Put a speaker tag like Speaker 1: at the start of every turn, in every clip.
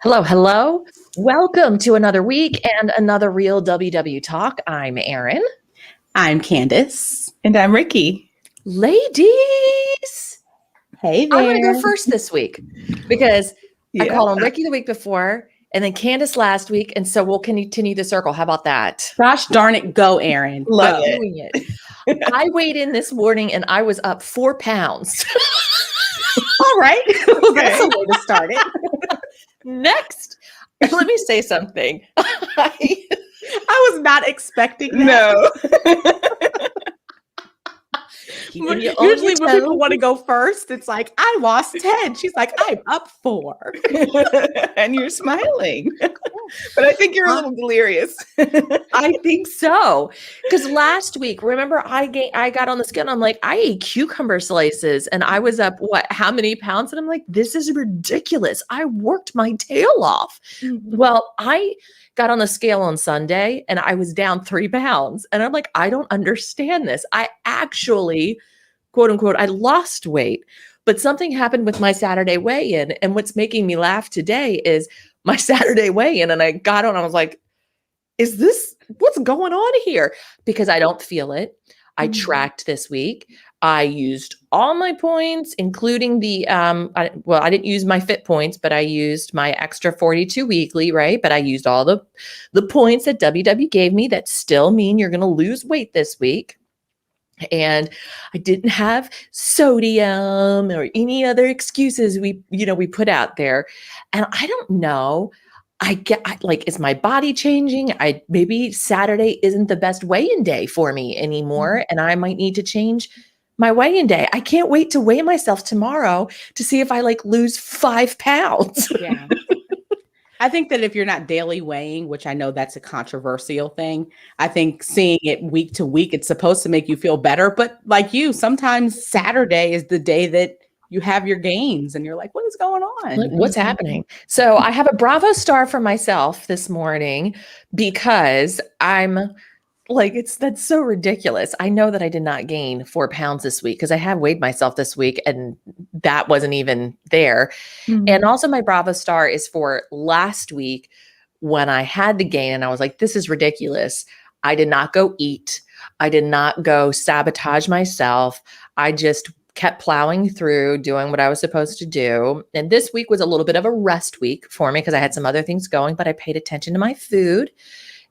Speaker 1: Hello, hello. Welcome to another week and another Real WW Talk. I'm Erin.
Speaker 2: I'm Candice.
Speaker 3: And I'm Rikki.
Speaker 1: Ladies,
Speaker 2: Hey there.
Speaker 1: I'm going to go first this week because I called on Rikki the week before and then Candice last week. And so we'll continue the circle. How about that?
Speaker 2: Gosh darn it. Go, Erin.
Speaker 3: Love
Speaker 2: Go.
Speaker 1: Doing it. I weighed in this morning and I was up 4 pounds.
Speaker 2: All right. Well, that's a way to start it.
Speaker 1: Next, let me say something.
Speaker 2: I was not expecting that.
Speaker 3: No.
Speaker 2: Usually when people want to go first, it's like, I lost 10. She's like, I'm up 4.
Speaker 3: And you're smiling. But I think you're a little delirious.
Speaker 1: I think so. Because last week, remember, I got on the scale and I'm like, I ate cucumber slices and I was up, how many pounds? And I'm like, this is ridiculous. I worked my tail off.
Speaker 2: Mm-hmm.
Speaker 1: Well, I got on the scale on Sunday and I was down 3 pounds. And I'm like, I don't understand this. I actually, quote unquote, I lost weight. But something happened with my Saturday weigh-in. And what's making me laugh today is my Saturday weigh-in. And I got on, I was like, what's going on here? Because I don't feel it. I tracked this week. I used all my points, including the, I didn't use my fit points, but I used my extra 42 weekly, right? But I used all the points that WW gave me that still mean you're going to lose weight this week. And I didn't have sodium or any other excuses we put out there. And I don't know. Is my body changing? Maybe Saturday isn't the best weigh-in day for me anymore. And I might need to change my weigh-in day. I can't wait to weigh myself tomorrow to see if I lose 5 pounds.
Speaker 2: Yeah. I think that if you're not daily weighing, which I know that's a controversial thing, I think seeing it week to week, it's supposed to make you feel better. But like you, sometimes Saturday is the day that you have your gains and you're like, what is going on?
Speaker 1: What's happening? So I have a Bravo star for myself this morning because I'm that's so ridiculous. I know that I did not gain 4 pounds this week because I have weighed myself this week and that wasn't even there. Mm-hmm. And also my Bravo star is for last week when I had the gain and I was like, this is ridiculous. I did not go eat. I did not go sabotage myself. I just kept plowing through, doing what I was supposed to do. And this week was a little bit of a rest week for me because I had some other things going, but I paid attention to my food.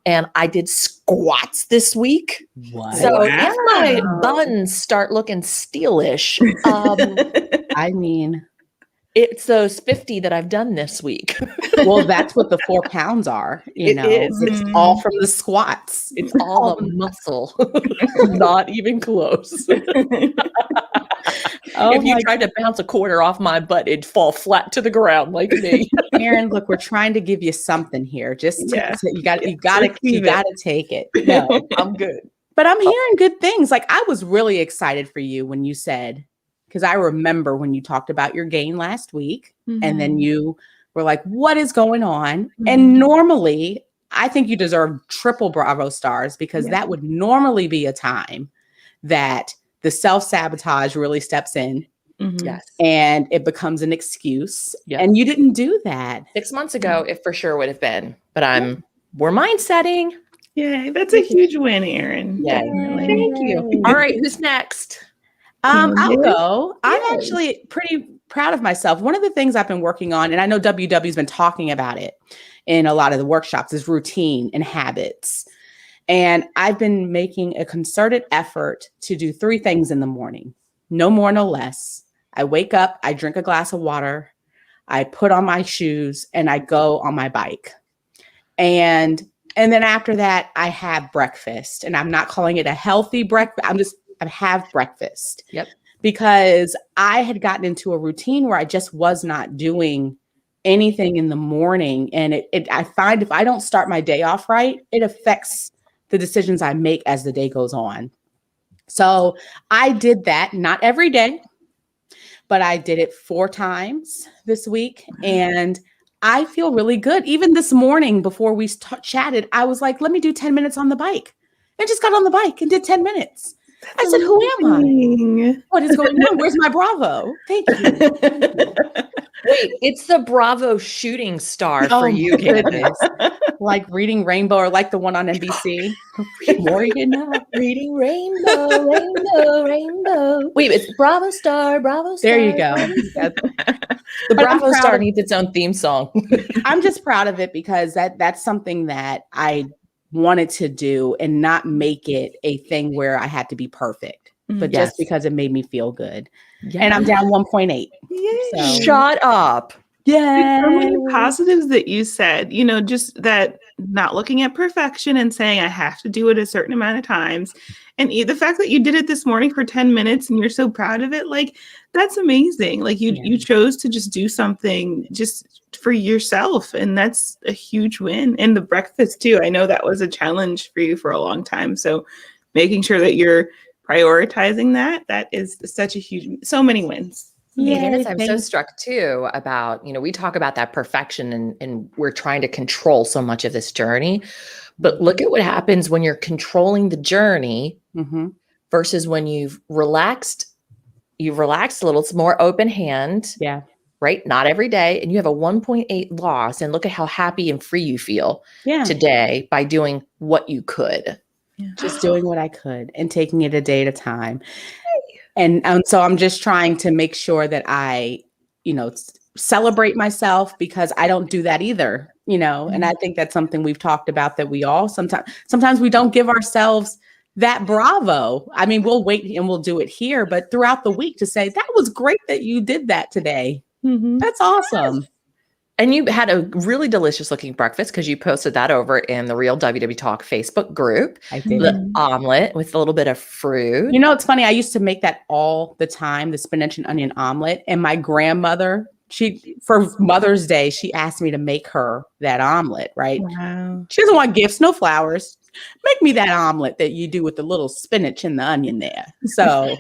Speaker 1: And I did squats this week.
Speaker 2: What?
Speaker 1: So if my buns start looking steelish,
Speaker 2: I mean,
Speaker 1: it's those 50 that I've done this week.
Speaker 2: Well, that's what the 4 pounds are. It is. It's all from the squats.
Speaker 1: It's all the muscle. Not even close. If you tried to bounce a quarter off my butt, it'd fall flat to the ground like me.
Speaker 2: Erin, look, we're trying to give you something here. Just you got to take it. No,
Speaker 1: I'm good.
Speaker 2: But I'm hearing good things. Like I was really excited for you when you said, because I remember when you talked about your gain last week, and then you were like, "What is going on?" And normally, I think you deserve triple Bravo stars because that would normally be a time that the self-sabotage really steps in.
Speaker 1: Yes.
Speaker 2: And it becomes an excuse.
Speaker 1: Yes.
Speaker 2: And you didn't do that.
Speaker 1: 6 months ago, it for sure would have been. But we're mind setting.
Speaker 3: Yay, that's a huge win, Erin.
Speaker 1: Yeah. Thank you. All right, who's next?
Speaker 2: I'll go. I'm actually pretty proud of myself. One of the things I've been working on, and I know WW's been talking about it in a lot of the workshops, is routine and habits. And I've been making a concerted effort to do 3 things in the morning. No more, no less. I wake up, I drink a glass of water, I put on my shoes, and I go on my bike. And then after that, I have breakfast. And I'm not calling it a healthy breakfast. I have breakfast.
Speaker 1: Yep.
Speaker 2: Because I had gotten into a routine where I just was not doing anything in the morning. And I find if I don't start my day off right, it affects the decisions I make as the day goes on. So I did that, not every day, but I did it 4 times this week. And I feel really good. Even this morning before we chatted, I was like, let me do 10 minutes on the bike. I just got on the bike and did 10 minutes. I said, who am I? What is going on? Where's my Bravo? Thank you.
Speaker 1: Wait, Wait, it's the Bravo shooting star for
Speaker 2: Oh
Speaker 1: you,
Speaker 2: my
Speaker 1: Candice.
Speaker 2: goodness. Like Reading Rainbow, or like the one on NBC. More you know.
Speaker 1: Reading Rainbow, Rainbow, Rainbow. Wait, it's Bravo Star, Bravo Star.
Speaker 2: There you go.
Speaker 1: Bravo Star.
Speaker 2: That-
Speaker 1: The
Speaker 2: But I'm
Speaker 1: Bravo
Speaker 2: proud
Speaker 1: Star
Speaker 2: of-
Speaker 1: needs its own theme song.
Speaker 2: I'm just proud of it because that's something that I wanted to do and not make it a thing where I had to be perfect, but
Speaker 1: Yes.
Speaker 2: just because it made me feel good.
Speaker 1: Yes.
Speaker 2: And I'm down 1.8.
Speaker 3: Yay.
Speaker 2: So
Speaker 1: Shut up.
Speaker 2: yeah.
Speaker 3: So many positives that you said, just that not looking at perfection and saying I have to do it a certain amount of times. And the fact that you did it this morning for 10 minutes and you're so proud of it, like that's amazing. Like you chose to just do something just for yourself. And that's a huge win. And the breakfast too. I know that was a challenge for you for a long time. So making sure that you're prioritizing that is such a huge, so many wins.
Speaker 2: Yeah,
Speaker 1: Candice, I'm so struck too about, we talk about that perfection and we're trying to control so much of this journey, but look at what happens when you're controlling the journey versus when you've relaxed a little. It's more open hand.
Speaker 2: Yeah.
Speaker 1: Right? Not every day. And you have a 1.8 loss, and look at how happy and free you feel today by doing what you could.
Speaker 2: Just doing what I could and taking it a day at a time. And so I'm just trying to make sure that I, celebrate myself, because I don't do that either, and I think that's something we've talked about, that we all sometimes we don't give ourselves that bravo. I mean, we'll wait and we'll do it here, but throughout the week to say, that was great that you did that today. That's awesome.
Speaker 1: And you had a really delicious looking breakfast because you posted that over in the Real WW Talk Facebook group.
Speaker 2: I did.
Speaker 1: The omelet with a little bit of fruit.
Speaker 2: It's funny. I used to make that all the time, the spinach and onion omelet. And my grandmother, for Mother's Day, she asked me to make her that omelet, right?
Speaker 3: Wow.
Speaker 2: She doesn't want gifts, no flowers. Make me that omelet that you do with the little spinach and the onion there. So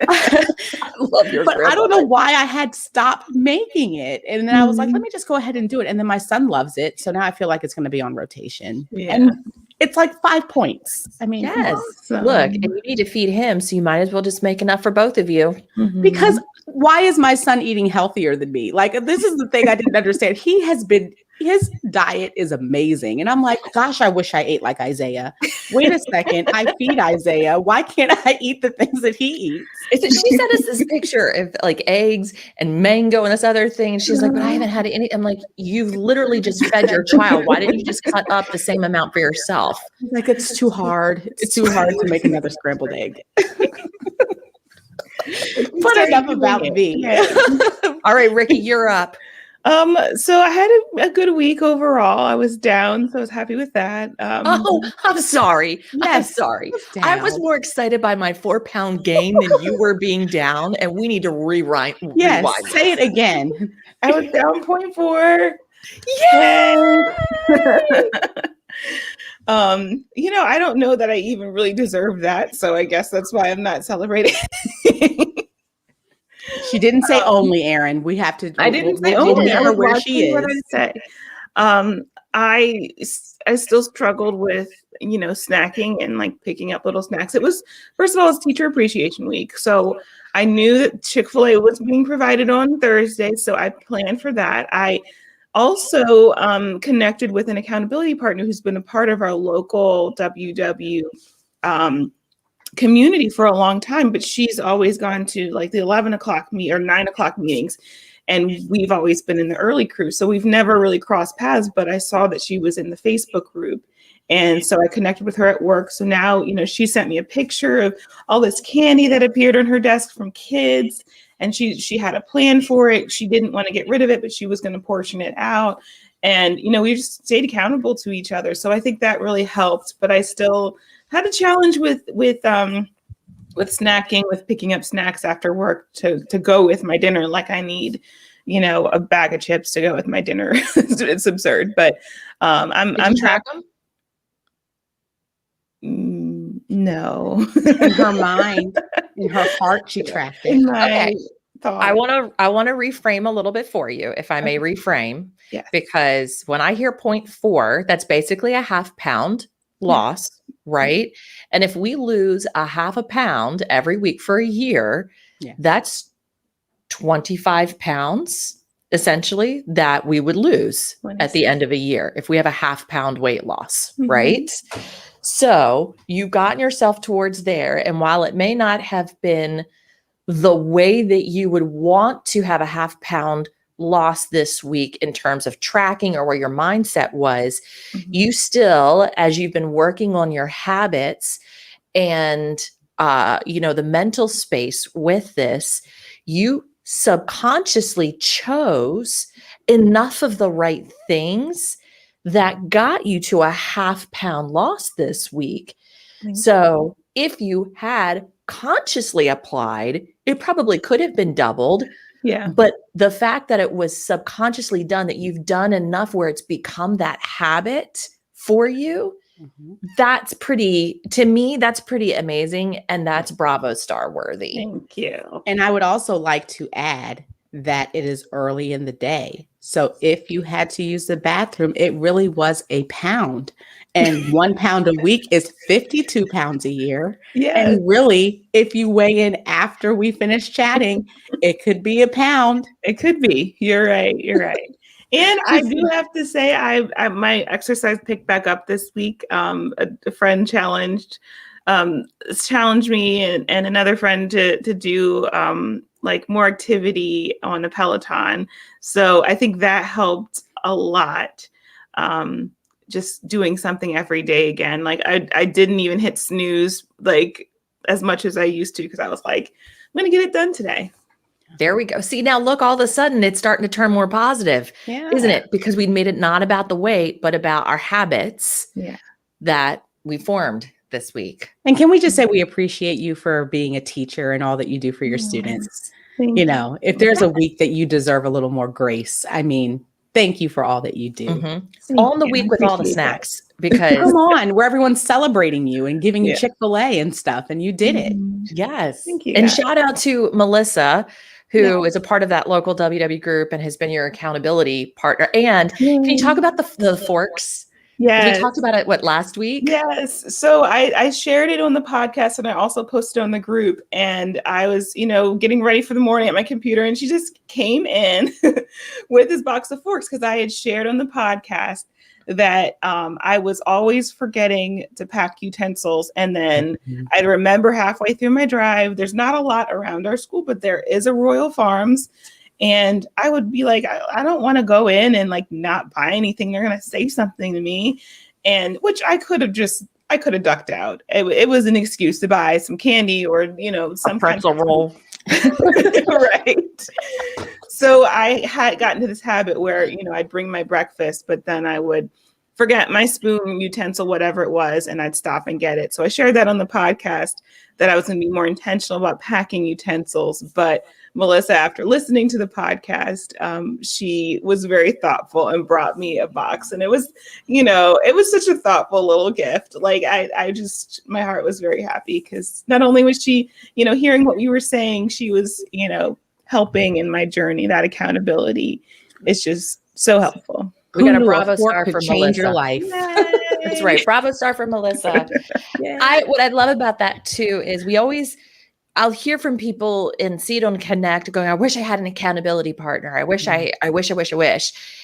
Speaker 1: I love your
Speaker 2: but I don't know why I had stopped making it. And then I was like, let me just go ahead and do it. And then my son loves it. So now I feel like it's going to be on rotation.
Speaker 3: Yeah.
Speaker 2: And it's like 5 points. I mean,
Speaker 1: yes.
Speaker 3: Awesome.
Speaker 1: Look, and you need to feed him, so you might as well just make enough for both of you.
Speaker 2: Because why is my son eating healthier than me? Like, this is the thing I didn't understand. His diet is amazing. And I'm like, gosh, I wish I ate like Isaiah. Wait a second. I feed Isaiah. Why can't I eat the things that he eats?
Speaker 1: She sent us this picture of like eggs and mango and this other thing. And she's like, but I haven't had any. I'm like, you've literally just fed your child. Why didn't you just cut up the same amount for yourself?
Speaker 2: Like, it's too hard. It's too hard to make another scrambled egg. But enough about me.
Speaker 1: All right, Rikki, you're up.
Speaker 3: So I had a good week overall. I was down, so I was happy with that.
Speaker 1: I'm sorry.
Speaker 2: Yes,
Speaker 1: I'm sorry.
Speaker 2: down.
Speaker 1: I was more excited by my 4-pound gain than you were being down, and we need to rewind.
Speaker 2: Yes, say it again.
Speaker 3: I was down 0.4.
Speaker 1: Yay!
Speaker 3: I don't know that I even really deserve that, so I guess that's why I'm not celebrating.
Speaker 2: She didn't say only, Erin. We have to.
Speaker 3: I didn't say
Speaker 2: we'll
Speaker 3: only.
Speaker 2: meet
Speaker 3: I
Speaker 2: her
Speaker 3: was
Speaker 2: where
Speaker 3: watching
Speaker 2: she is.
Speaker 3: what I say. I still struggled with snacking and like picking up little snacks. It was, first of all, it's Teacher Appreciation Week, so I knew that Chick-fil-A was being provided on Thursday, so I planned for that. I also connected with an accountability partner who's been a part of our local WW community for a long time, but she's always gone to like the 11 o'clock or 9 o'clock meetings. And we've always been in the early crew. So we've never really crossed paths, but I saw that she was in the Facebook group. And so I connected with her at work. So now, she sent me a picture of all this candy that appeared on her desk from kids. And she had a plan for it. She didn't want to get rid of it, but she was going to portion it out. And, we just stayed accountable to each other. So I think that really helped. But I still had a challenge with snacking, with picking up snacks after work to go with my dinner. Like I need, a bag of chips to go with my dinner. It's absurd, but I'm
Speaker 1: track them.
Speaker 3: No.
Speaker 2: In her mind, in her heart, she tracked it.
Speaker 1: Okay.
Speaker 3: Thought.
Speaker 1: I want to reframe a little bit for you, if I may reframe.
Speaker 3: Yes.
Speaker 1: Because when I hear 0.4, that's basically a half pound loss, right? And if we lose a half a pound every week for a year, that's 25 pounds. essentially that we would lose at the end of a year if we have a half-pound weight loss, right? So you've gotten yourself towards there. And while it may not have been the way that you would want to have a half-pound loss this week in terms of tracking or where your mindset was, you still, as you've been working on your habits and, the mental space with this, you subconsciously chose enough of the right things that got you to a half-pound loss this week. So if you had consciously applied, it probably could have been doubled.
Speaker 3: Yeah.
Speaker 1: But the fact that it was subconsciously done, that you've done enough where it's become that habit for you, that's pretty, to me, that's pretty amazing. And that's Bravo star worthy.
Speaker 3: Thank you.
Speaker 2: And I would also like to add that it is early in the day. So if you had to use the bathroom, it really was a pound. And 1 pound a week is 52 pounds a year.
Speaker 3: Yeah.
Speaker 2: And really, if you weigh in after we finish chatting, it could be a pound.
Speaker 3: It could be. You're right. You're right. And I do have to say, I my exercise picked back up this week. A friend challenged me and another friend to do like more activity on the Peloton. So I think that helped a lot. Just doing something every day again. Like I didn't even hit snooze like as much as I used to, because I was like, I'm going to get it done today.
Speaker 1: There we go. See, now look, all of a sudden it's starting to turn more positive, isn't it? Because we made it not about the weight, but about our habits that we formed this week.
Speaker 2: And can we just say we appreciate you for being a teacher and all that you do for your students? If there's a week that you deserve a little more grace, I mean, thank you for all that you do.
Speaker 1: On the week with all the snacks, because
Speaker 2: come on, where everyone's celebrating you and giving you Chick-fil-A and stuff, and you did it.
Speaker 1: Yes.
Speaker 3: Thank you.
Speaker 1: And shout out to Melissa, who is a part of that local WW group and has been your accountability partner. And can you talk about the forks?
Speaker 3: Yes.
Speaker 1: We talked about it, last week?
Speaker 3: Yes. So I shared it on the podcast, and I also posted on the group, and I was, getting ready for the morning at my computer, and she just came in with this box of forks, because I had shared on the podcast that I was always forgetting to pack utensils. And then I'd remember halfway through my drive, there's not a lot around our school, but there is a Royal Farms. And I would be like, I don't want to go in and like not buy anything. They're going to say something to me. And which I could have ducked out. It was an excuse to buy some candy or, some
Speaker 1: pretzel roll.
Speaker 3: Right. So I had gotten to this habit where, I'd bring my breakfast, but then I would forget my spoon, utensil, whatever it was, and I'd stop and get it. So I shared that on the podcast that I was going to be more intentional about packing utensils. But Melissa, after listening to the podcast, she was very thoughtful and brought me a box. And it was, it was such a thoughtful little gift. Like my heart was very happy, because not only was she, hearing what you were saying, she was, helping in my journey. That accountability is just so helpful.
Speaker 1: We got a Bravo star for
Speaker 2: change
Speaker 1: Melissa.
Speaker 2: Your life.
Speaker 1: That's right. Bravo star for Melissa. What I love about that too is I'll hear from people and see it on Connect going, I wish I had an accountability partner. I wish.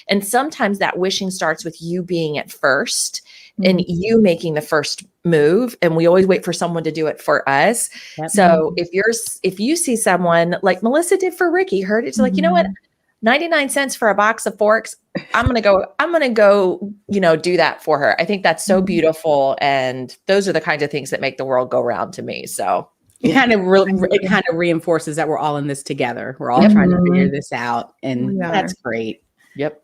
Speaker 1: And sometimes that wishing starts with you being at first and you making the first move. And we always wait for someone to do it for us. So if you see someone like Melissa did for Rikki, it's like, you know what? 99 cents for a box of forks. I'm going to go, do that for her. I think that's so beautiful. And those are the kinds of things that make the world go round to me. So
Speaker 2: it kind of reinforces that we're all in this together. We're all trying to figure this out. And that's great.
Speaker 1: Yep.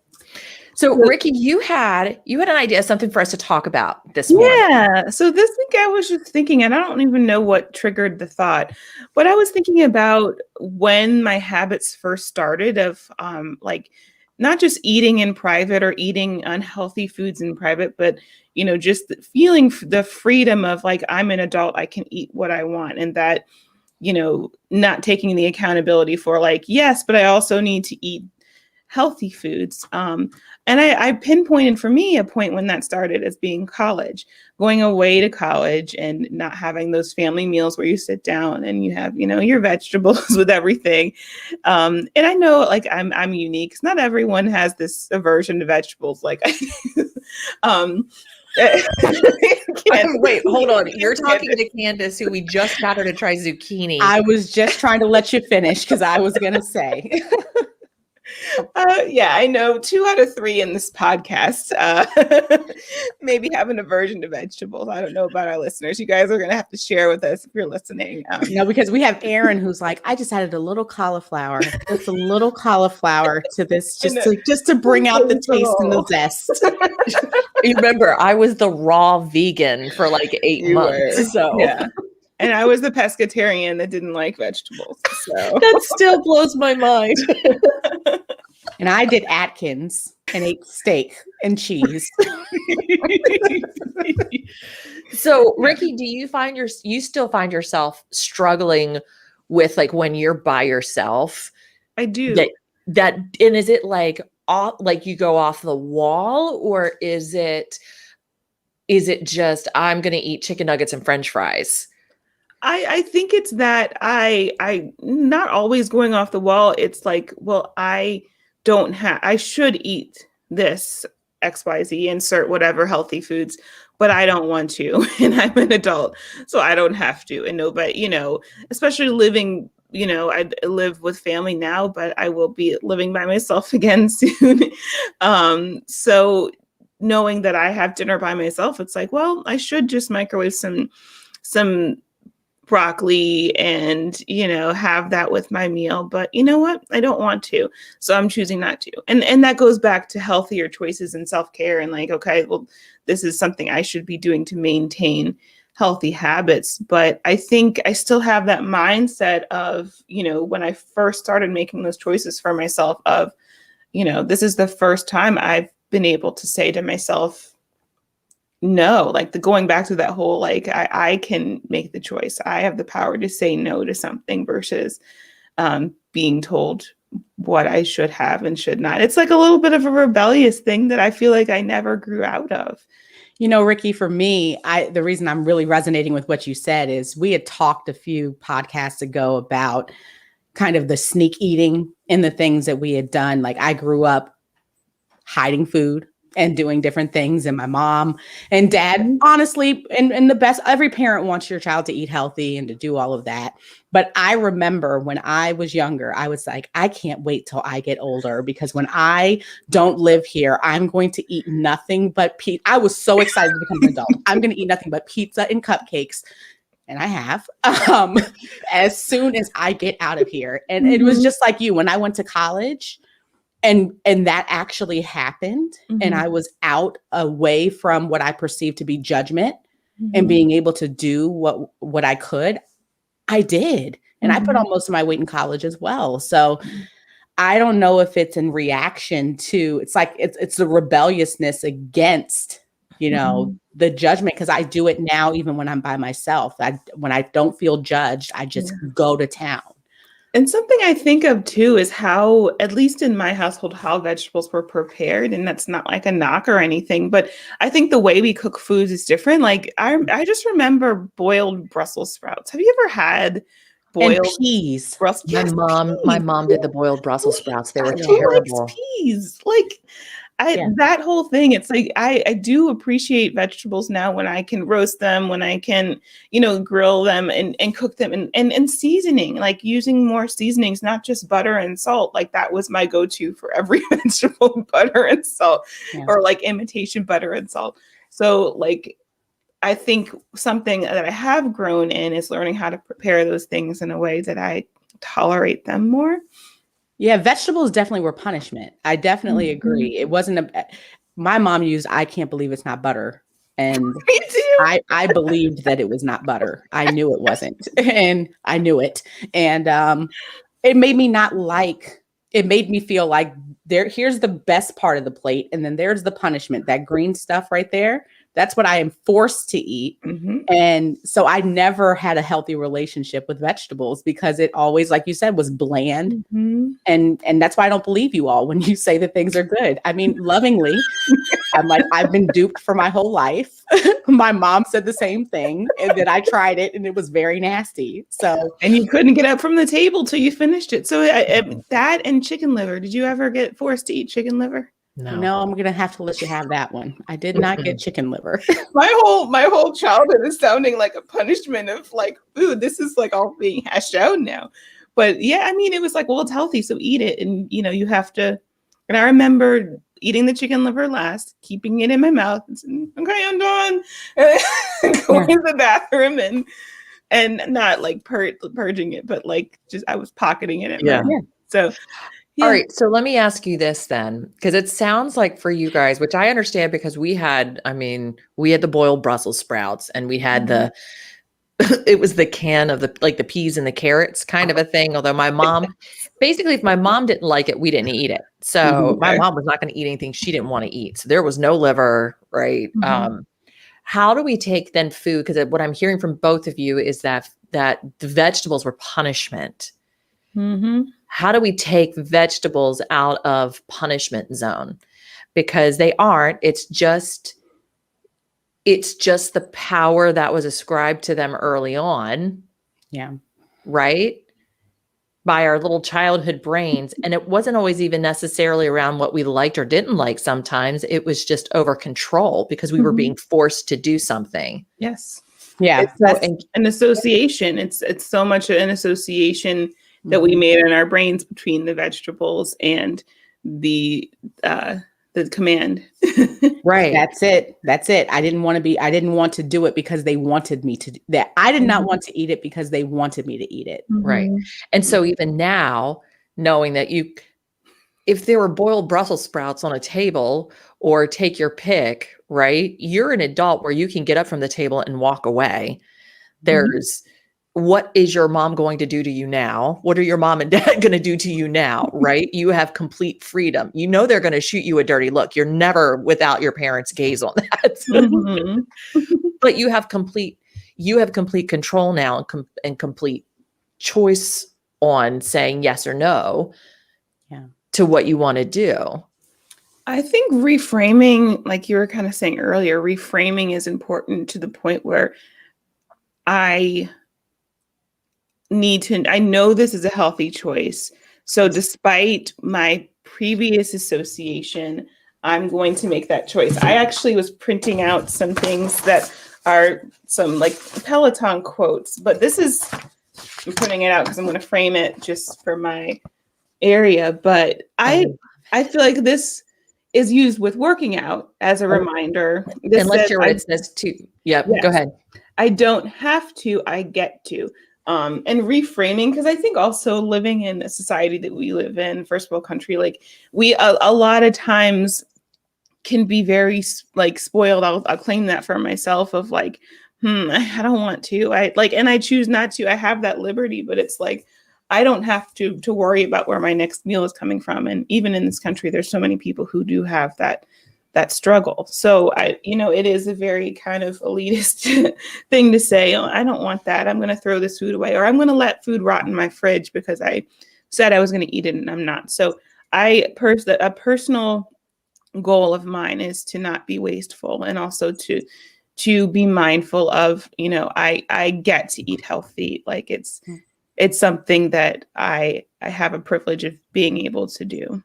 Speaker 1: So Rikki, you had an idea, something for us to talk about this morning.
Speaker 3: Yeah. So this week I was just thinking, and I don't even know what triggered the thought, but I was thinking about when my habits first started of like not just eating in private or eating unhealthy foods in private, but, just feeling the freedom of like, I'm an adult, I can eat what I want. And that, not taking the accountability for like, yes, but I also need to eat healthy foods. And I pinpointed for me a point when that started as being college, going away to college and not having those family meals where you sit down and you have, your vegetables with everything. And I know like I'm unique because not everyone has this aversion to vegetables. Like,
Speaker 1: wait, hold on. You're talking to Candice, who we just got her to try zucchini.
Speaker 2: I was just trying to let you finish because I was going to say.
Speaker 3: Yeah, I know 2 out of 3 in this podcast maybe have an aversion to vegetables. I don't know about our listeners. You guys are going to have to share with us if you're listening.
Speaker 2: No, because we have Erin who's like, I just added a little cauliflower, just a little cauliflower to this, just to bring out the taste and the zest.
Speaker 1: You remember, I was the raw vegan for like 8 months. So
Speaker 3: yeah. And I was the pescatarian that didn't like vegetables. So
Speaker 1: that still blows my mind.
Speaker 2: And I did Atkins and ate steak and cheese.
Speaker 1: So, Rikki, do you you still find yourself struggling with like when you're by yourself?
Speaker 3: I do.
Speaker 1: And is it like you go off the wall, or is it just I'm going to eat chicken nuggets and French fries?
Speaker 3: I think it's that I not always going off the wall. It's like, well, I should eat this XYZ, insert whatever healthy foods, but I don't want to. And I'm an adult, so I don't have to. And nobody, especially living, I live with family now, but I will be living by myself again soon. So knowing that I have dinner by myself, it's like, well, I should just microwave some broccoli and, have that with my meal. But you know what? I don't want to. So I'm choosing not to. And that goes back to healthier choices and self-care and like, okay, well, this is something I should be doing to maintain healthy habits. But I think I still have that mindset of, when I first started making those choices for myself of, this is the first time I've been able to say to myself, no, like going back to that whole, like, I can make the choice. I have the power to say no to something versus being told what I should have and should not. It's like a little bit of a rebellious thing that I feel like I never grew out of.
Speaker 2: Rikki, for me, the reason I'm really resonating with what you said is we had talked a few podcasts ago about kind of the sneak eating and the things that we had done. Like I grew up hiding food and doing different things. And my mom and dad, honestly, and the best, every parent wants your child to eat healthy and to do all of that. But I remember when I was younger, I was like, I can't wait till I get older because when I don't live here, I'm going to eat nothing but pizza. I was so excited to become an adult. I'm going to eat nothing but pizza and cupcakes. And I have, as soon as I get out of here. And it was just like you, when I went to college, and that actually happened. Mm-hmm. And I was out away from what I perceived to be judgment and being able to do what I could. I did. And I put on most of my weight in college as well. So I don't know if it's in reaction to, it's like, it's the rebelliousness against, the judgment. Cause I do it now, even when I'm by myself, when I don't feel judged, I just go to town.
Speaker 3: And something I think of too is how, at least in my household, how vegetables were prepared. And that's not like a knock or anything, but I think the way we cook foods is different. Like I just remember boiled Brussels sprouts. Have you ever had boiled
Speaker 2: peas?
Speaker 3: Brussels?
Speaker 1: Yes, my mom did the boiled Brussels sprouts. They were terrible.
Speaker 3: Likes peas? Like that whole thing, it's like, I do appreciate vegetables now when I can roast them, when I can, grill them and cook them and seasoning, like using more seasonings, not just butter and salt. Like that was my go-to for every vegetable, butter and salt, or like imitation butter and salt. So like, I think something that I have grown in is learning how to prepare those things in a way that I tolerate them more.
Speaker 2: Yeah, vegetables definitely were punishment. I definitely agree. It wasn't my mom used, I can't believe it's not butter. And I believed that it was not butter. I knew it wasn't. And I knew it. And it made me it made me feel like here's the best part of the plate. And then there's the punishment, that green stuff right there. That's what I am forced to eat.
Speaker 3: Mm-hmm.
Speaker 2: And so I never had a healthy relationship with vegetables because it always, like you said, was bland.
Speaker 3: Mm-hmm.
Speaker 2: And that's why I don't believe you all when you say that things are good. I mean, lovingly, I'm like, I've been duped for my whole life. My mom said the same thing, and then I tried it and it was very nasty. So,
Speaker 3: and you couldn't get up from the table till you finished it. So that and chicken liver. Did you ever get forced to eat chicken liver?
Speaker 2: No, I'm gonna have to let you have that one. I did not get chicken liver.
Speaker 3: My whole childhood is sounding like a punishment of like, ooh, this is like all being hashed out now. But yeah, I mean, it was like, well, it's healthy, so eat it. And you know, you have to. And I remember eating the chicken liver last, keeping it in my mouth, and saying, okay, I'm done, and going to the bathroom and not like purging it, but like just I was pocketing it. So. Yeah.
Speaker 1: All right. So let me ask you this then, because it sounds like for you guys, which I understand because we had the boiled Brussels sprouts and we had it was the can of the peas and the carrots kind of a thing. Although my mom, basically, if my mom didn't like it, we didn't eat it. So my mom was not going to eat anything she didn't want to eat. So there was no liver, right?
Speaker 3: Mm-hmm.
Speaker 1: How do we take then food? Because what I'm hearing from both of you is that the vegetables were punishment.
Speaker 3: Mm-hmm.
Speaker 1: How do we take vegetables out of punishment zone? Because they aren't. It's just the power that was ascribed to them early on.
Speaker 2: Yeah.
Speaker 1: Right? By our little childhood brains. And it wasn't always even necessarily around what we liked or didn't like. Sometimes it was just over control because we were being forced to do something.
Speaker 3: Yes.
Speaker 2: Yeah.
Speaker 3: It's an association. It's so much an association that we made in our brains between the vegetables and the command.
Speaker 1: Right.
Speaker 2: That's it. I didn't want to do it because they wanted me to do that. I did not want to eat it because they wanted me to eat it.
Speaker 1: Right. And so even now, knowing that if there were boiled Brussels sprouts on a table or take your pick, right, you're an adult where you can get up from the table and walk away. There's what is your mom going to do to you now? What are your mom and dad going to do to you now? Right? You have complete freedom. You know, they're going to shoot you a dirty look. You're never without your parents' gaze on that. But you have complete control now and complete choice on saying yes or no to what you want to do.
Speaker 3: I think reframing, like you were kind of saying earlier, reframing is important to the point where I know this is a healthy choice. So despite my previous association, I'm going to make that choice. I actually was printing out some things that are some like Peloton quotes, but I'm printing it out because I'm going to frame it just for my area. But I feel like this is used with working out as a reminder.
Speaker 1: And let's hear what it says too. Yep. Go ahead.
Speaker 3: I don't have to, I get to. And reframing, because I think also living in a society that we live in, first world country, like we a lot of times can be very like spoiled. I'll claim that for myself of like, I don't want to. And I choose not to. I have that liberty, but it's like I don't have to worry about where my next meal is coming from. And even in this country, there's so many people who do have that struggle. So it is a very kind of elitist thing to say, oh, I don't want that. I'm going to throw this food away, or I'm going to let food rot in my fridge because I said I was going to eat it and I'm not. So a personal goal of mine is to not be wasteful, and also to be mindful of, I get to eat healthy. Like it's something that I have a privilege of being able to do.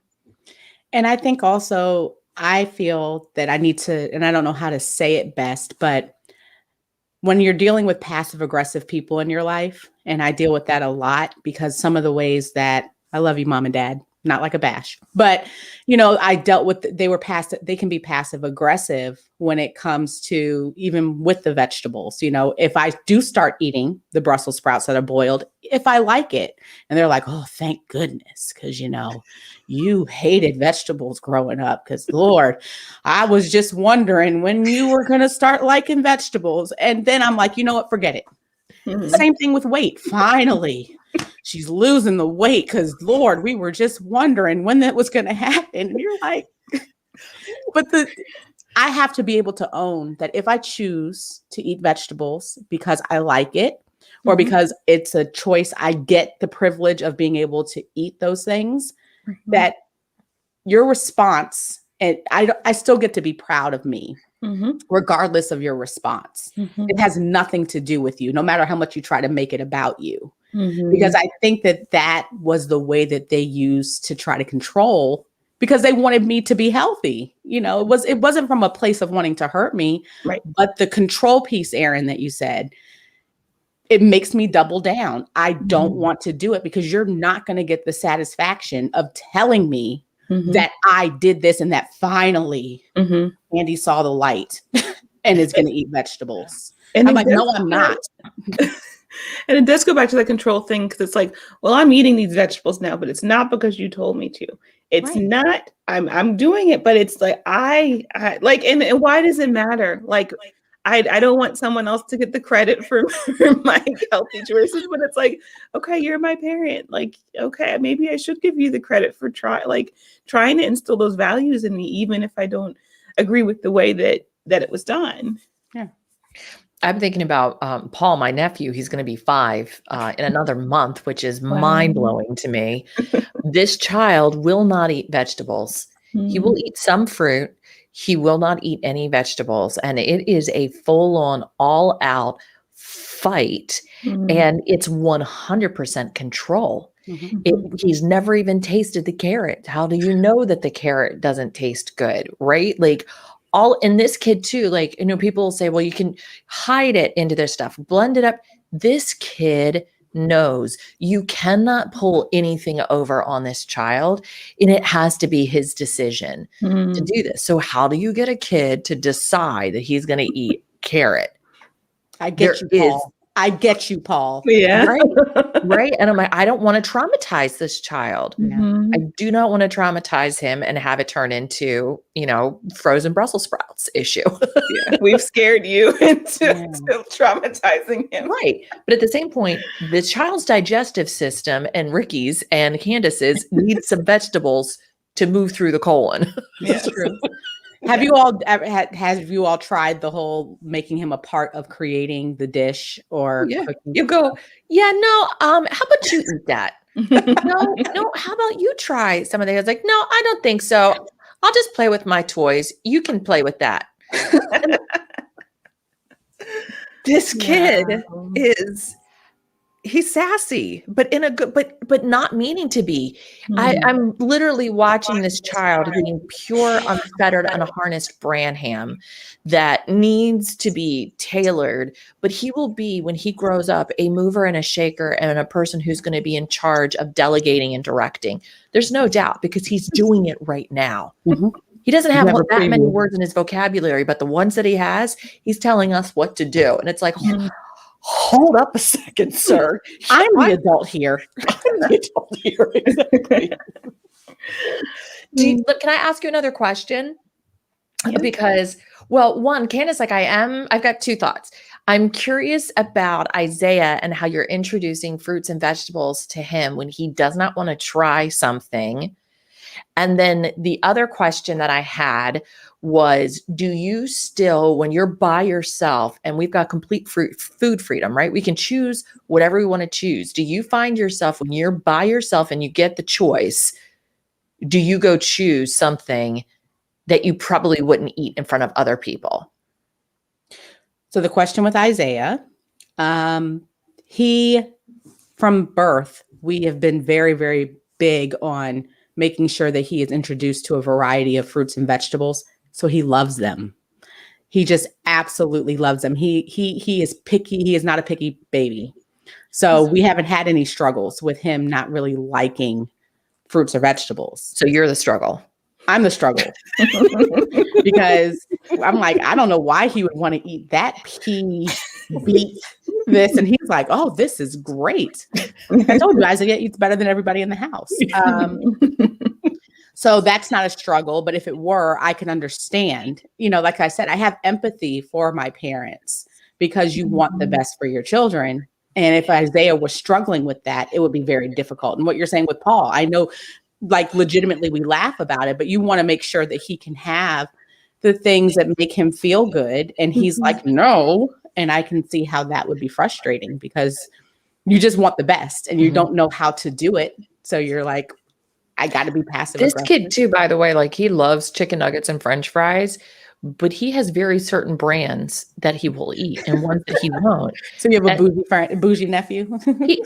Speaker 2: And I think also, I feel that I need to, and I don't know how to say it best, but when you're dealing with passive aggressive people in your life, and I deal with that a lot because some of the ways that I love you, mom and dad, not like a bash, but I dealt with, they can be passive aggressive when it comes to even with the vegetables. If I do start eating the Brussels sprouts that are boiled, if I like it, and they're like, oh, thank goodness. Cause you hated vegetables growing up. Cause Lord, I was just wondering when you were going to start liking vegetables. And then I'm like, you know what? Forget it. Same thing with weight. Finally, she's losing the weight because Lord, we were just wondering when that was going to happen. And you're like, but I have to be able to own that if I choose to eat vegetables because I like it, or because it's a choice, I get the privilege of being able to eat those things, that your response, and I still get to be proud of me, regardless of your response. It has nothing to do with you, no matter how much you try to make it about you. Because I think that was the way that they used to try to control, because they wanted me to be healthy. It wasn't from a place of wanting to hurt me,
Speaker 3: Right.
Speaker 2: but the control piece, Erin, that you said, it makes me double down. I don't want to do it, because you're not going to get the satisfaction of telling me that I did this and that finally Andy saw the light and is going to eat vegetables. And I'm like, no, I'm not.
Speaker 3: And it does go back to the control thing, because it's like, well, I'm eating these vegetables now, but it's not because you told me to. It's not. I'm doing it, but it's like I like. And why does it matter? Like, I don't want someone else to get the credit for my healthy choices, but it's like, okay, you're my parent. Like, okay, maybe I should give you the credit for trying to instill those values in me, even if I don't agree with the way that it was done.
Speaker 2: Yeah.
Speaker 1: I'm thinking about Paul, my nephew. He's going to be 5 in another month, which is mind-blowing to me. This child will not eat vegetables. He will eat some fruit. He will not eat any vegetables. And it is a full-on, all-out fight. And it's 100% control. He's never even tasted the carrot. How do you know that the carrot doesn't taste good, right? Like, in this kid too, like, people will say, well, you can hide it into their stuff, blend it up. This kid knows you cannot pull anything over on this child, and it has to be his decision to do this. So how do you get a kid to decide that he's going to eat carrot?
Speaker 2: I get you, Paul.
Speaker 3: Yeah.
Speaker 1: Right. And I'm like, I don't want to traumatize this child. I do not want to traumatize him and have it turn into, frozen Brussels sprouts issue.
Speaker 3: We've scared you into traumatizing him.
Speaker 1: Right. But at the same point, the child's digestive system and Rikki's and Candice's need some vegetables to move through the colon.
Speaker 3: Yes. True.
Speaker 2: Have you all tried the whole making him a part of creating the dish or cooking?
Speaker 1: You go, no, how about you eat that? No, how about you try some of the? I was like, no, I don't think so. I'll just play with my toys. You can play with that. This kid he's sassy, but in a good, but not meaning to be. I'm literally watching this child eating pure, unfettered, unharnessed bran ham that needs to be tailored, but he will be, when he grows up, a mover and a shaker and a person who's going to be in charge of delegating and directing. There's no doubt, because he's doing it right now. He doesn't have that many words in his vocabulary, but the ones that he has, he's telling us what to do. And it's like, hold up a second, sir.
Speaker 2: I'm the adult here.
Speaker 1: I'm the adult here. Exactly. Can I ask you another question? Yeah. Because, one, Candice, I've got 2 thoughts. I'm curious about Isaiah and how you're introducing fruits and vegetables to him when he does not want to try something. And then the other question that I had was, do you still, when you're by yourself and we've got complete food freedom, right? We can choose whatever we want to choose. Do you find yourself, when you're by yourself and you get the choice, do you go choose something that you probably wouldn't eat in front of other people?
Speaker 2: So the question with Isaiah, he, from birth, we have been very, very big on making sure that he is introduced to a variety of fruits and vegetables. So he loves them. He just absolutely loves them. He is picky. He is not a picky baby. So we haven't had any struggles with him not really liking fruits or vegetables.
Speaker 1: So you're the struggle.
Speaker 2: I'm the struggle. Because I'm like, I don't know why he would want to eat that pea, beet, this. And he's like, oh, this is great. I told you, Isaiah eats better than everybody in the house. So that's not a struggle. But if it were, I can understand. Like I said, I have empathy for my parents, because you want the best for your children. And if Isaiah was struggling with that, it would be very difficult. And what you're saying with Paul, I know, like, legitimately we laugh about it, but you want to make sure that he can have the things that make him feel good. And he's like, no. And I can see how that would be frustrating because you just want the best and you don't know how to do it. So you're like, I got to be passive
Speaker 1: This
Speaker 2: aggressive.
Speaker 1: kid too, by the way, like he loves chicken nuggets and French fries, but he has very certain brands that he will eat and ones that he won't.
Speaker 2: So you have a bougie nephew?
Speaker 1: He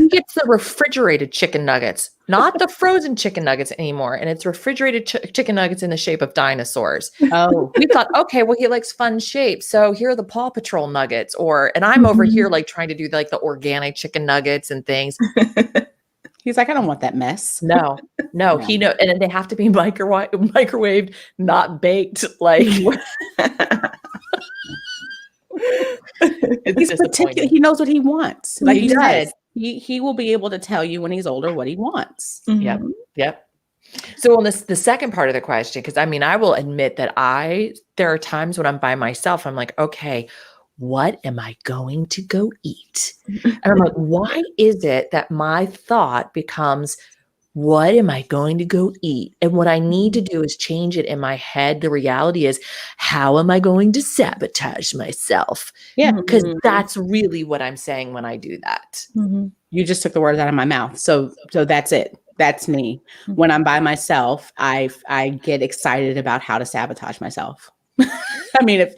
Speaker 1: gets the refrigerated chicken nuggets, not the frozen chicken nuggets anymore. And it's refrigerated chicken nuggets in the shape of dinosaurs.
Speaker 2: Oh,
Speaker 1: We thought, okay, well, he likes fun shapes. So here are the Paw Patrol nuggets. And I'm over here like trying to do like the organic chicken nuggets and things.
Speaker 2: he's like, I don't want that mess.
Speaker 1: No, he know, and they have to be microwaved, not baked. Like it's disappointing.
Speaker 2: He knows what he wants. Like
Speaker 1: He
Speaker 2: you
Speaker 1: does.
Speaker 2: said, he will be able to tell you when he's older what he wants.
Speaker 1: Yep. So on the second part of the question, because I mean, I will admit that there are times when I'm by myself, I'm like, okay, what am I going to go eat? And I'm like, why is it that my thought becomes, what am I going to go eat? And what I need to do is change it in my head. The reality is, how am I going to sabotage myself?
Speaker 2: Yeah.
Speaker 1: Because that's really what I'm saying when I do that.
Speaker 2: You just took the words out of my mouth. So that's it. That's me. When I'm by myself, I get excited about how to sabotage myself. I mean, if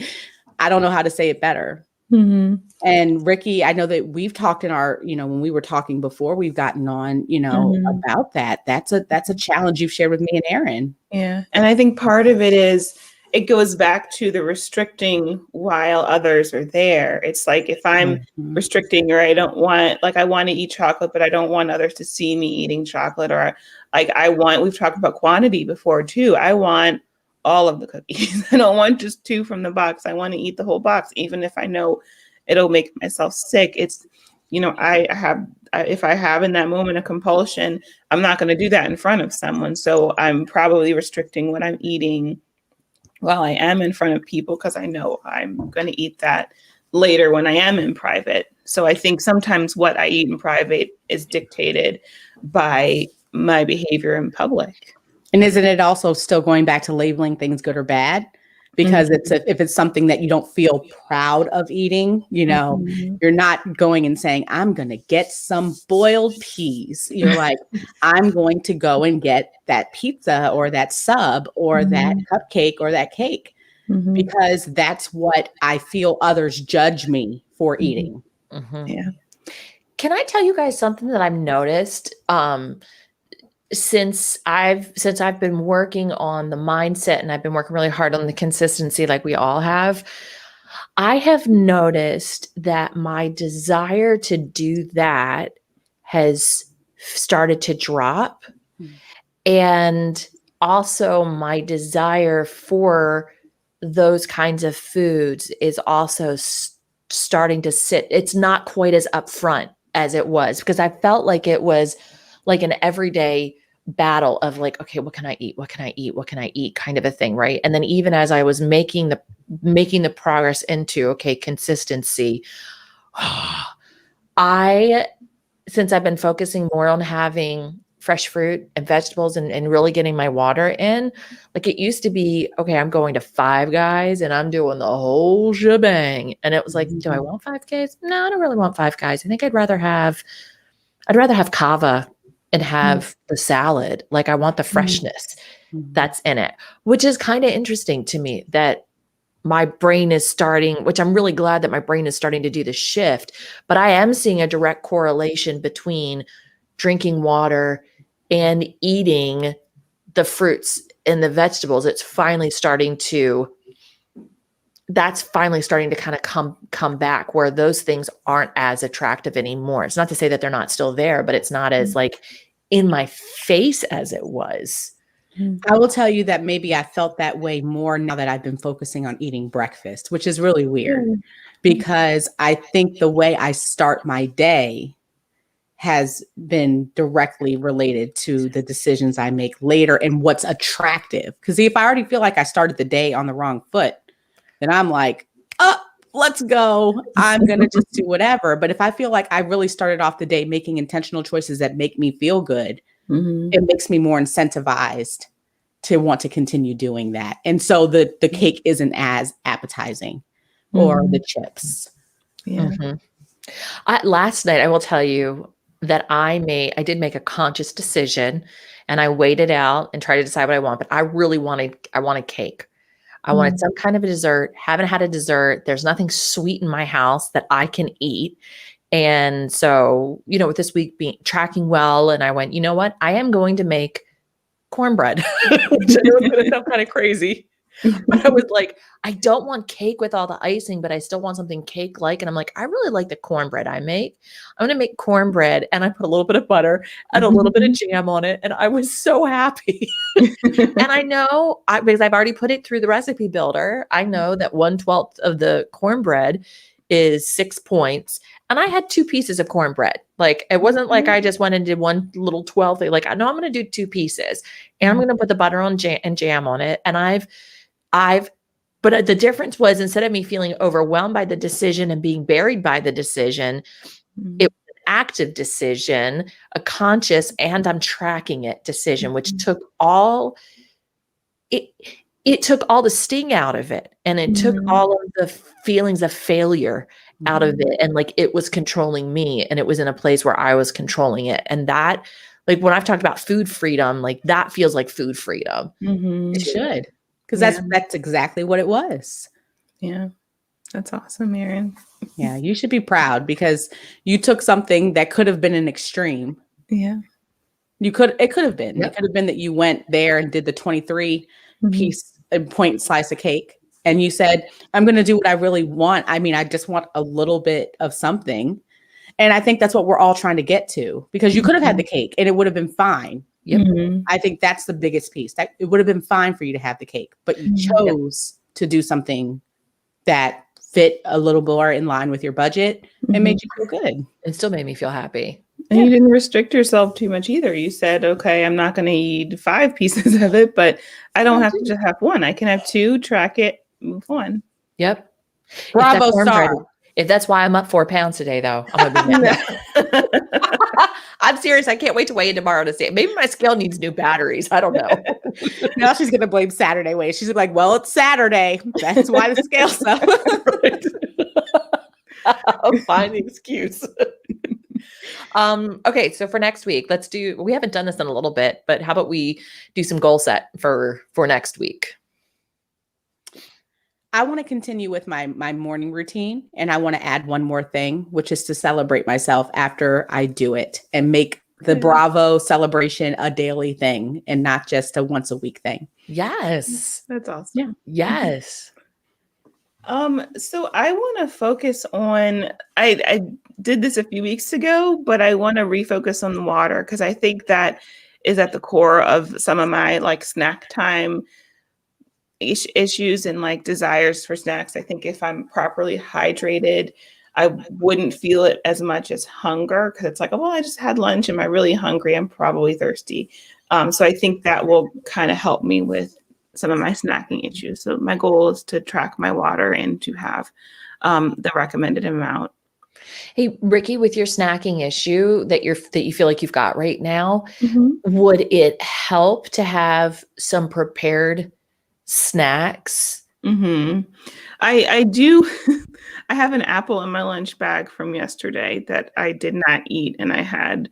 Speaker 2: I don't know how to say it better. And Rikki, I know that we've talked in our, when we were talking before we've gotten on, about that. That's a challenge you've shared with me and Erin.
Speaker 3: Yeah. And I think part of it is it goes back to the restricting while others are there. It's like if I'm restricting or I want to eat chocolate, but I don't want others to see me eating chocolate, or we've talked about quantity before too. I want all of the cookies. I don't want just 2 from the box. I want to eat the whole box, even if I know it'll make myself sick. It's, if I have in that moment a compulsion, I'm not going to do that in front of someone. So I'm probably restricting what I'm eating while I am in front of people, because I know I'm going to eat that later when I am in private. So I think sometimes what I eat in private is dictated by my behavior in public.
Speaker 2: And isn't it also still going back to labeling things good or bad? Because if it's something that you don't feel proud of eating, you're not going and saying, I'm going to get some boiled peas. You're like, I'm going to go and get that pizza or that sub or that cupcake or that cake, because that's what I feel others judge me for eating.
Speaker 3: Yeah.
Speaker 1: Can I tell you guys something that I've noticed? Since I've been working on the mindset and I've been working really hard on the consistency, like we all have, I have noticed that my desire to do that has started to drop. And also my desire for those kinds of foods is also starting to sit. It's not quite as upfront as it was, because I felt like it was like an everyday battle of like, okay, what can I eat? What can I eat? What can I eat? Kind of a thing. Right. And then even as I was making the progress into, okay, consistency, since I've been focusing more on having fresh fruit and vegetables and really getting my water in, like it used to be, okay, I'm going to Five Guys and I'm doing the whole shebang. And it was like, do I want 5 Guys? No, I don't really want 5 Guys. I think I'd rather have kava and have the salad. Like I want the freshness that's in it, which is kind of interesting to me that my brain is starting, which I'm really glad that my brain is starting to do the shift, but I am seeing a direct correlation between drinking water and eating the fruits and the vegetables. That's finally starting to kind of come back, where those things aren't as attractive anymore. It's not to say that they're not still there, but it's not as like in my face as it was.
Speaker 2: I will tell you that maybe I felt that way more now that I've been focusing on eating breakfast, which is really weird because I think the way I start my day has been directly related to the decisions I make later and what's attractive. Because if I already feel like I started the day on the wrong foot, then I'm like, let's go. I'm going to just do whatever. But if I feel like I really started off the day making intentional choices that make me feel good, it makes me more incentivized to want to continue doing that. And so the cake isn't as appetizing or the chips.
Speaker 3: Yeah.
Speaker 1: Last night, I will tell you that I did make a conscious decision, and I weighed it out and tried to decide what I want, but I wanted cake. I wanted some kind of a dessert. Haven't had a dessert. There's nothing sweet in my house that I can eat. And so, with this week being tracking well, and I went, you know what? I am going to make cornbread, which I know is going to sound kind of crazy. But I was like, I don't want cake with all the icing, but I still want something cake-like. And I'm like, I really like the cornbread I make. I'm going to make cornbread, and I put a little bit of butter and a little bit of jam on it. And I was so happy. And I know, because I've already put it through the recipe builder, I know that 1/12 of the cornbread is 6 points. And I had 2 pieces of cornbread. Like, it wasn't like I just went and did one little 12 thing. Like, I know I'm going to do 2 pieces, and I'm going to put the butter on and jam on it. And but the difference was, instead of me feeling overwhelmed by the decision and being buried by the decision, it was an active decision, a conscious, and I'm tracking it decision, which took all it took all the sting out of it. And it took all of the feelings of failure out of it. And like, it was controlling me, and it was in a place where I was controlling it. And that, like, when I've talked about food freedom, like, that feels like food freedom.
Speaker 2: It should. Because that's exactly what it was.
Speaker 3: Yeah. That's awesome, Erin.
Speaker 2: Yeah, you should be proud, because you took something that could have been an extreme.
Speaker 3: Yeah.
Speaker 2: It could have been. It could have been that you went there and did the 23 piece point slice of cake. And you said, I'm going to do what I really want. I mean, I just want a little bit of something. And I think that's what we're all trying to get to, because you could have had the cake and it would have been fine. I think that's the biggest piece. That it would have been fine for you to have the cake, but you chose to do something that fit a little more in line with your budget and made you feel good.
Speaker 1: It still made me feel happy.
Speaker 3: And you didn't restrict yourself too much either. You said, okay, I'm not going to eat 5 pieces of it, but I don't have to just have 1. I can have 2, track it, move on.
Speaker 1: Yep.
Speaker 2: Bravo, star.
Speaker 1: If that's why I'm up 4 pounds today, though, I'm gonna be mad. I'm serious. I can't wait to weigh in tomorrow to see it. Maybe my scale needs new batteries. I don't know.
Speaker 2: Now she's gonna blame Saturday weight. She's like, "Well, it's Saturday. That's why the scale's up."
Speaker 1: I'll find the excuse. Okay, so for next week, we haven't done this in a little bit, but how about we do some goal set for next week?
Speaker 2: I want to continue with my morning routine, and I want to add one more thing, which is to celebrate myself after I do it and make the Bravo celebration a daily thing and not just a once a week thing.
Speaker 1: Yes.
Speaker 3: That's awesome.
Speaker 2: Yeah.
Speaker 1: Yes.
Speaker 3: So I want to focus on, I did this a few weeks ago, but I want to refocus on the water, because I think that is at the core of some of my like snack time issues and like desires for snacks. I think if I'm properly hydrated, I wouldn't feel it as much as hunger, because it's like, oh, well, I just had lunch. Am I really hungry? I'm probably thirsty. So I think that will kind of help me with some of my snacking issues. So my goal is to track my water and to have the recommended amount.
Speaker 1: Hey, Rikki, with your snacking issue that you feel like you've got right now, would it help to have some prepared snacks?
Speaker 3: I do. I have an apple in my lunch bag from yesterday that I did not eat, and I had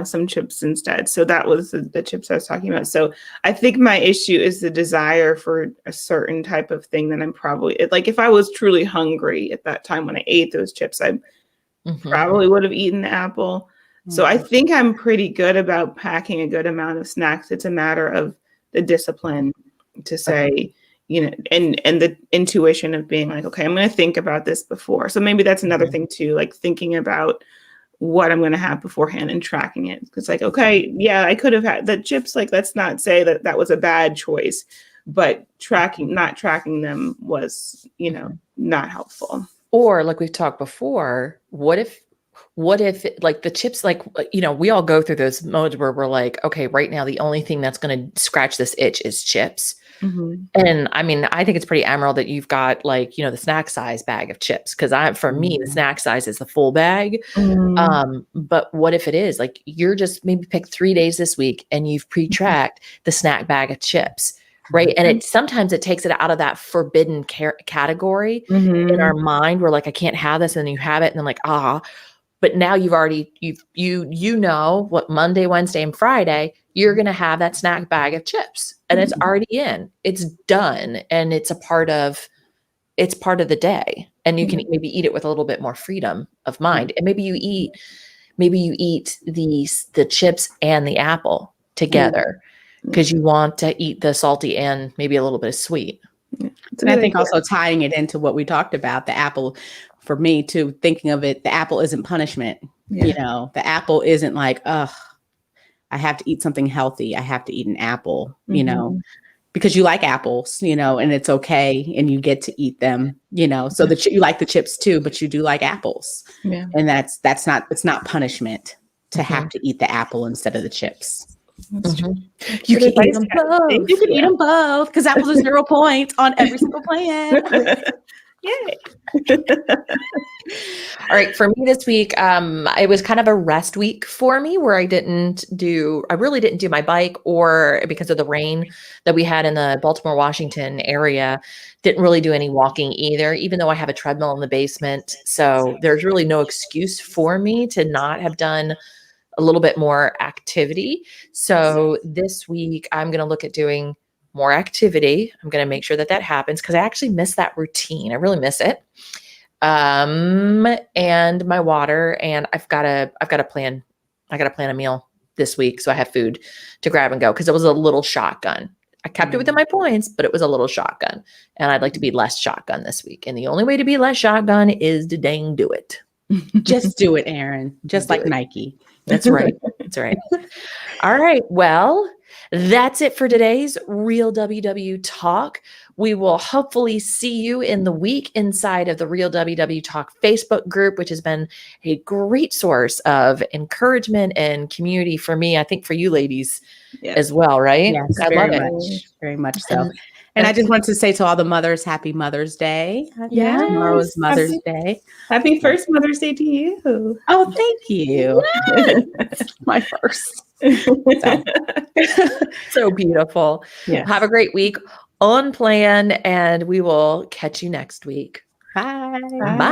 Speaker 3: some chips instead. So that was the chips I was talking about. So I think my issue is the desire for a certain type of thing that I'm probably like, if I was truly hungry at that time when I ate those chips, I probably would have eaten the apple. So I think I'm pretty good about packing a good amount of snacks. It's a matter of the discipline to say, and the intuition of being like, okay, I'm going to think about this before. So maybe that's another thing too, like thinking about what I'm going to have beforehand and tracking it. It's like, okay, yeah, I could have had the chips. Like, let's not say that that was a bad choice, but not tracking them was, not helpful.
Speaker 1: Or like we've talked before, what if what if like the chips, like, we all go through those modes where we're like, okay, right now, the only thing that's going to scratch this itch is chips.
Speaker 3: Mm-hmm.
Speaker 1: And I mean, I think it's pretty admirable that you've got like, the snack size bag of chips. Cause for me, the snack size is the full bag. But what if it is like, you're just maybe pick 3 days this week and you've pre-tracked the snack bag of chips. Right. And sometimes it takes it out of that forbidden category in our mind. We're like, I can't have this. And then you have it. And then like, but now you've already, what Monday, Wednesday, and Friday, you're going to have that snack bag of chips and it's already in, it's done. And it's part of the day. And you can maybe eat it with a little bit more freedom of mind. And maybe you eat the chips and the apple together because you want to eat the salty and maybe a little bit of sweet.
Speaker 2: And I think also tying it into what we talked about, the apple, for me too, thinking of it, the apple isn't punishment. The apple isn't like, I have to eat something healthy. I have to eat an apple, because you like apples, and it's okay. And you get to eat them, so that you like the chips too, but you do like apples. Yeah. And it's not punishment to have to eat the apple instead of the chips.
Speaker 1: You can eat them both.
Speaker 2: You can eat them both because apples are 0 points on every single plan.
Speaker 3: Yay.
Speaker 1: All right. For me this week, it was kind of a rest week for me where I really didn't do my bike, or because of the rain that we had in the Baltimore, Washington area, didn't really do any walking either, even though I have a treadmill in the basement. So there's really no excuse for me to not have done a little bit more activity. So this week I'm going to look at doing more activity. I'm going to make sure that happens because I actually miss that routine. I really miss it. And my water, and I've got to plan a meal this week. So I have food to grab and go because it was a little shotgun. I kept it within my points, but it was a little shotgun, and I'd like to be less shotgun this week. And the only way to be less shotgun is to dang do it.
Speaker 2: Just do it, Erin. Just like Nike.
Speaker 1: That's right. That's right. All right. Well, that's it for today's Real WW Talk. We will hopefully see you in the week inside of the Real WW Talk Facebook group, which has been a great source of encouragement and community for me. I think for you ladies as well, right?
Speaker 2: Yes,
Speaker 1: I love it.
Speaker 2: Very much so. And I just want to say to all the mothers, happy Mother's Day.
Speaker 3: Yeah.
Speaker 2: Tomorrow's Mother's Day.
Speaker 3: Happy first Mother's Day to you.
Speaker 2: Oh, thank you. Yes. My first.
Speaker 1: So beautiful. Yes. Have a great week on plan, and we will catch you next week.
Speaker 2: Bye.
Speaker 1: Bye.